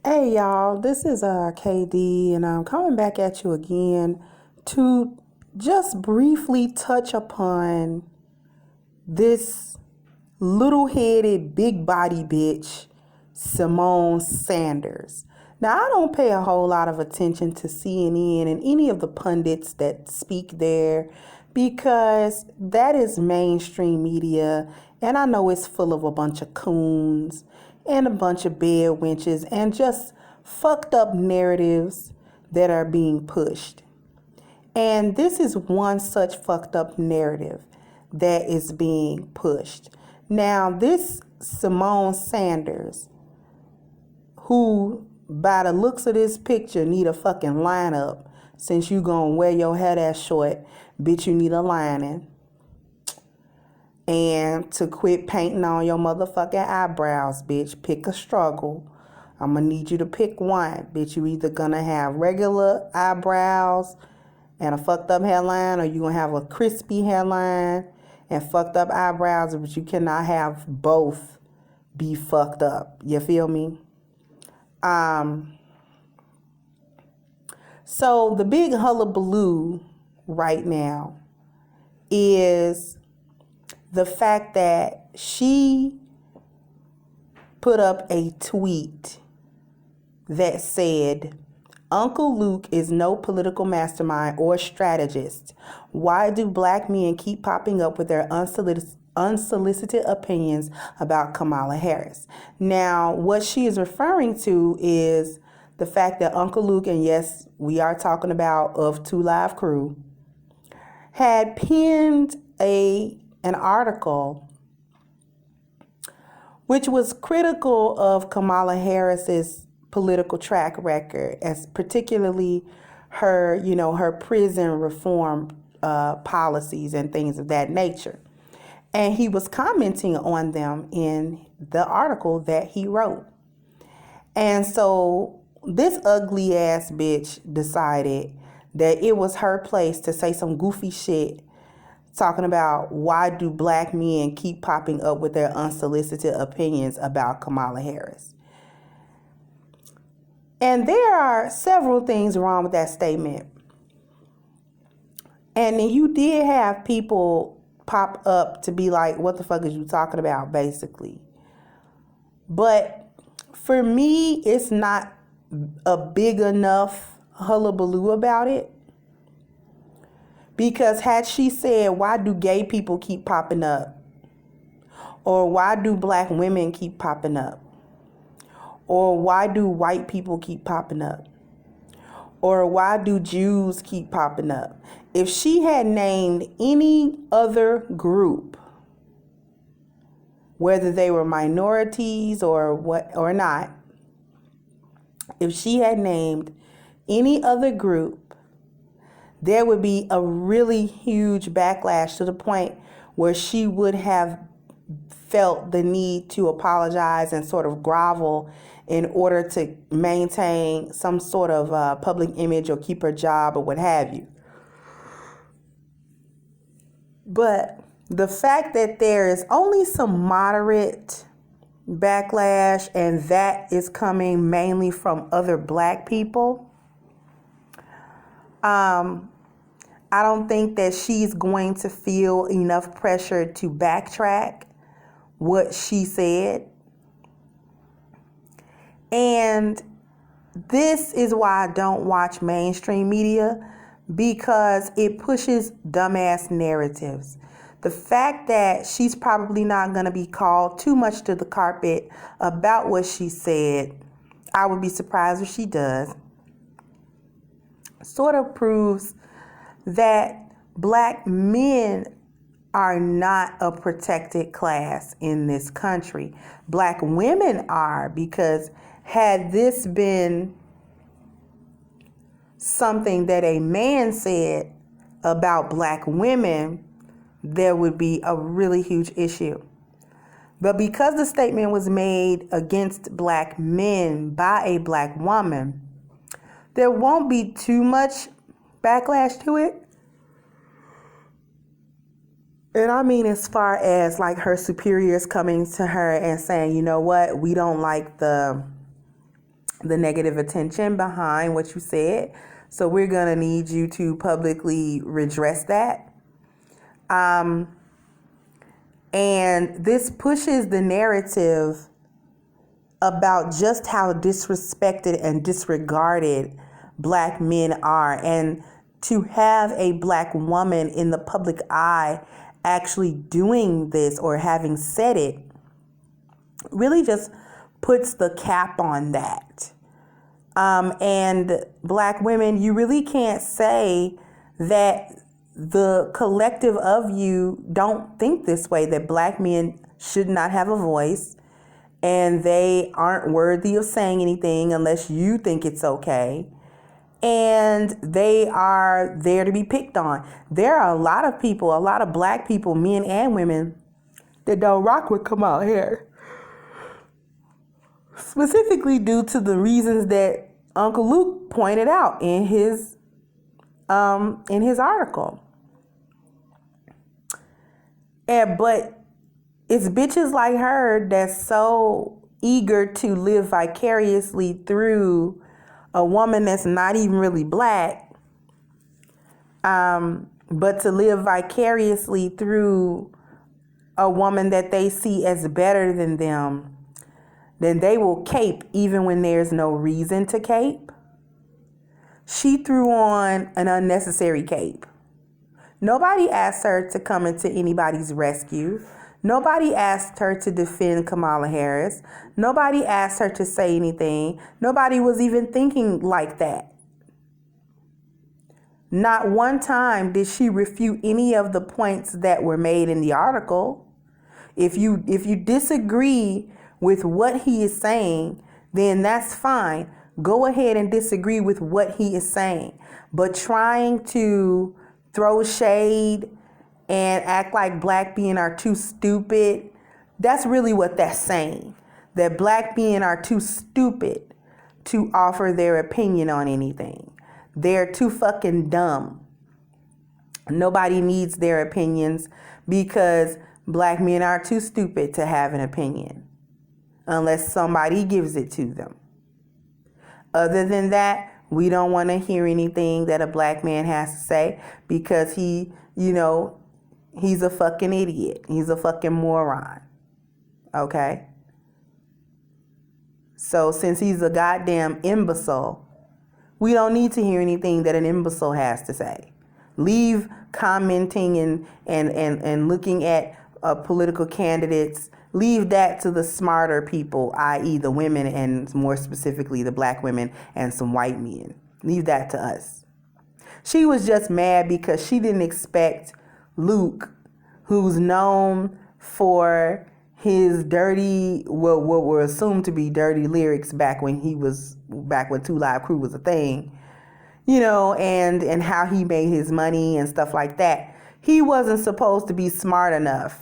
Hey y'all, this is KD, and I'm coming back at you again to just briefly touch upon this little headed, big body bitch, Simone Sanders. Now, I don't pay a whole lot of attention to CNN and any of the pundits that speak there because that is mainstream media, and I know it's full of a bunch of coons and a bunch of bed wenches and just fucked up narratives that are being pushed. And this is one such fucked up narrative that is being pushed. Now, this Simone Sanders, who by the looks of this picture need a fucking lineup, since you gonna wear your hair that short, bitch, you need a lining. And to quit painting on your motherfucking eyebrows, bitch, pick a struggle. I'm gonna need you to pick one, bitch. You either gonna have regular eyebrows and a fucked up hairline, or you gonna have a crispy hairline and fucked up eyebrows, but you cannot have both be fucked up. You feel me? So the big hullabaloo right now is the fact that she put up a tweet that said, Uncle Luke is no political mastermind or strategist. Why do black men keep popping up with their unsolicited opinions about Kamala Harris? Now, what she is referring to is the fact that Uncle Luke, and yes, we are talking about of Two Live Crew, had penned an article which was critical of Kamala Harris's political track record, as particularly her, her prison reform policies and things of that nature. And he was commenting on them in the article that he wrote. And so this ugly ass bitch decided that it was her place to say some goofy shit talking about why do black men keep popping up with their unsolicited opinions about Kamala Harris. And there are several things wrong with that statement. And then you did have people pop up to be like, what the fuck is you talking about, basically. But for me, it's not a big enough hullabaloo about it. Because had she said, why do gay people keep popping up? Or why do black women keep popping up? Or why do white people keep popping up? Or why do Jews keep popping up? If she had named any other group, whether they were minorities or what or not, if she had named any other group, there would be a really huge backlash to the point where she would have felt the need to apologize and sort of grovel in order to maintain some sort of public image or keep her job or what have you. But the fact that there is only some moderate backlash, and that is coming mainly from other black people, I don't think that she's going to feel enough pressure to backtrack what she said. And this is why I don't watch mainstream media, because it pushes dumbass narratives. The fact that she's probably not going to be called too much to the carpet about what she said, I would be surprised if she does, sort of proves that black men are not a protected class in this country. Black women are, because had this been something that a man said about black women, there would be a really huge issue. But because the statement was made against black men by a black woman, there won't be too much backlash to it. And I mean, as far as like her superiors coming to her and saying, you know what, we don't like the the negative attention behind what you said. So we're going to need you to publicly redress that. And this pushes the narrative about just how disrespected and disregarded black men are. And to have a black woman in the public eye actually doing this or having said it really just puts the cap on that. And black women, you really can't say that the collective of you don't think this way, that black men should not have a voice and they aren't worthy of saying anything unless you think it's okay. And they are there to be picked on. There are a lot of people, a lot of black people, men and women, that don't rock with Kamala Harris. Specifically due to the reasons that Uncle Luke pointed out in his article. But it's bitches like her that's so eager to live vicariously through a woman that's not even really black, but to live vicariously through a woman that they see as better than them, then they will cape even when there's no reason to cape. She threw on an unnecessary cape. Nobody asked her to come into anybody's rescue. Nobody asked her to defend Kamala Harris. Nobody asked her to say anything. Nobody was even thinking like that. Not one time did she refute any of the points that were made in the article. If you disagree with what he is saying, then that's fine. Go ahead and disagree with what he is saying. But trying to throw shade and act like black men are too stupid, that's really what that's saying. That black men are too stupid to offer their opinion on anything. They're too fucking dumb. Nobody needs their opinions because black men are too stupid to have an opinion unless somebody gives it to them. Other than that, we don't want to hear anything that a black man has to say because he's a fucking idiot. He's a fucking moron. Okay? So since he's a goddamn imbecile, we don't need to hear anything that an imbecile has to say. Leave commenting and looking at political candidates. Leave that to the smarter people, i.e. the women and more specifically the black women and some white men. Leave that to us. She was just mad because she didn't expect Luke, who's known for his dirty, what were assumed to be dirty lyrics back when 2 Live Crew was a thing, and how he made his money and stuff like that. He wasn't supposed to be smart enough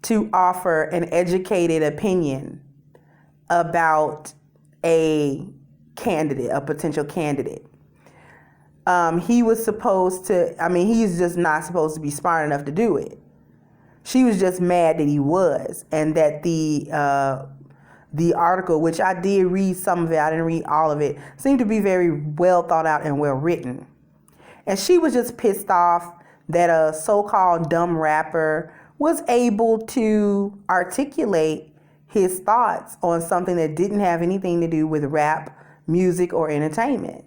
to offer an educated opinion about a potential candidate. He was supposed to, he's just not supposed to be smart enough to do it. She was just mad that he was, and that the article, which I did read some of it, I didn't read all of it, seemed to be very well thought out and well written. And she was just pissed off that a so-called dumb rapper was able to articulate his thoughts on something that didn't have anything to do with rap, music, or entertainment.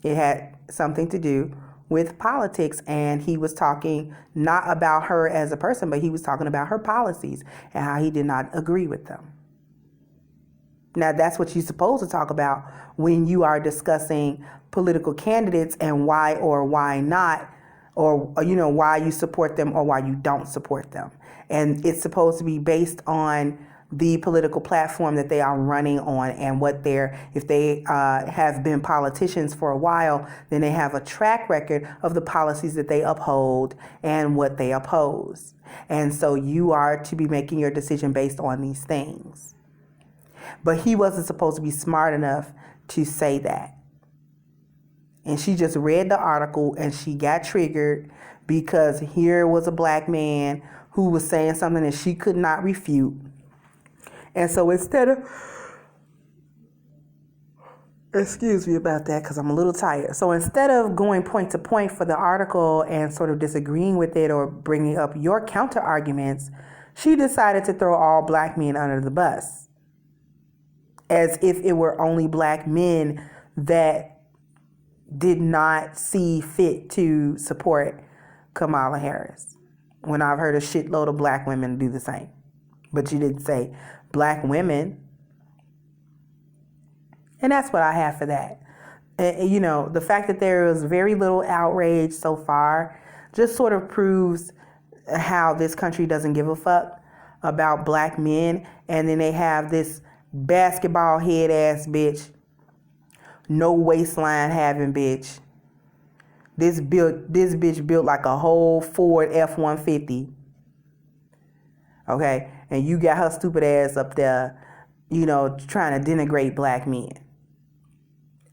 It had something to do with politics, and he was talking not about her as a person, but he was talking about her policies and how he did not agree with them. Now, that's what you're supposed to talk about when you are discussing political candidates and why or why not, or why you support them or why you don't support them. And it's supposed to be based on the political platform that they are running on and if they have been politicians for a while, then they have a track record of the policies that they uphold and what they oppose. And so you are to be making your decision based on these things. But he wasn't supposed to be smart enough to say that. And she just read the article and she got triggered because here was a black man who was saying something that she could not refute. And so instead of, excuse me about that because I'm a little tired. So instead of going point to point for the article and sort of disagreeing with it or bringing up your counter arguments, she decided to throw all black men under the bus, as if it were only black men that did not see fit to support Kamala Harris, when I've heard a shitload of black women do the same. But you didn't say black women. And that's what I have for that. And, you know, the fact that there was very little outrage so far just sort of proves how this country doesn't give a fuck about black men. And then they have this basketball head ass bitch, no waistline having bitch. This bitch built like a whole Ford F-150. Okay? And you got her stupid ass up there, you know, trying to denigrate black men.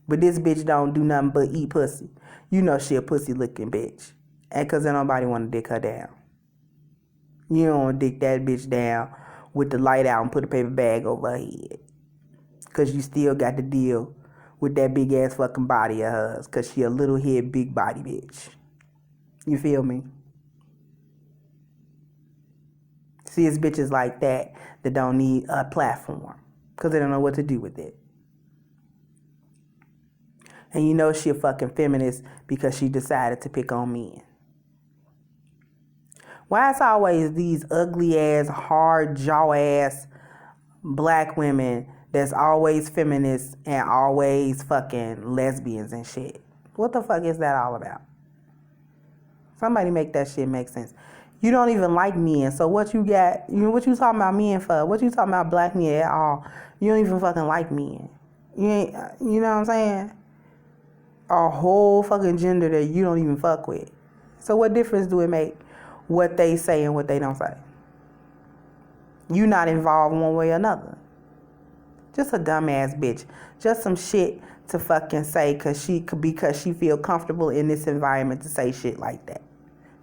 But this bitch don't do nothing but eat pussy. You know she a pussy looking bitch. And cause then nobody want to dick her down. You don't want to dick that bitch down with the light out and put a paper bag over her head. Cause you still got to deal with that big ass fucking body of hers. Cause she a little head, big body bitch. You feel me? See, it's bitches like that that don't need a platform. Cause they don't know what to do with it. And you know she a fucking feminist because she decided to pick on men. Why it's always these ugly ass, hard jaw ass black women that's always feminists and always fucking lesbians and shit? What the fuck is that all about? Somebody make that shit make sense. You don't even like men, so what you got? You know what you talking about men for? What you talking about black men at all? You don't even fucking like men. You ain't. You know what I'm saying? A whole fucking gender that you don't even fuck with. So what difference do it make what they say and what they don't say? You not involved one way or another. Just a dumbass bitch. Just some shit to fucking say because she feel comfortable in this environment to say shit like that.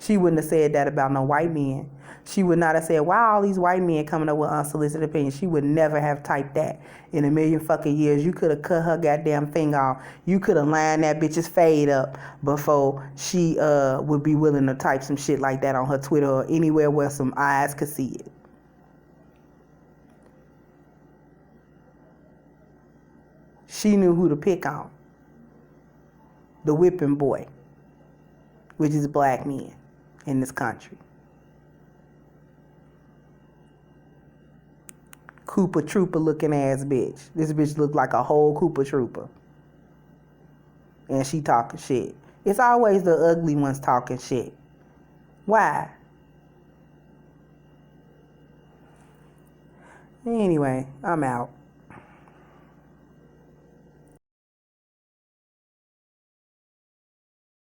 She wouldn't have said that about no white men. She would not have said, why all these white men coming up with unsolicited opinions? She would never have typed that in a million fucking years. You could have cut her goddamn thing off. You could have lined that bitch's fade up before she would be willing to type some shit like that on her Twitter or anywhere where some eyes could see it. She knew who to pick on. The whipping boy, which is black men in this country. Cooper Trooper looking ass bitch. This bitch look like a whole Cooper Trooper. And she talking shit. It's always the ugly ones talking shit. Why? Anyway, I'm out.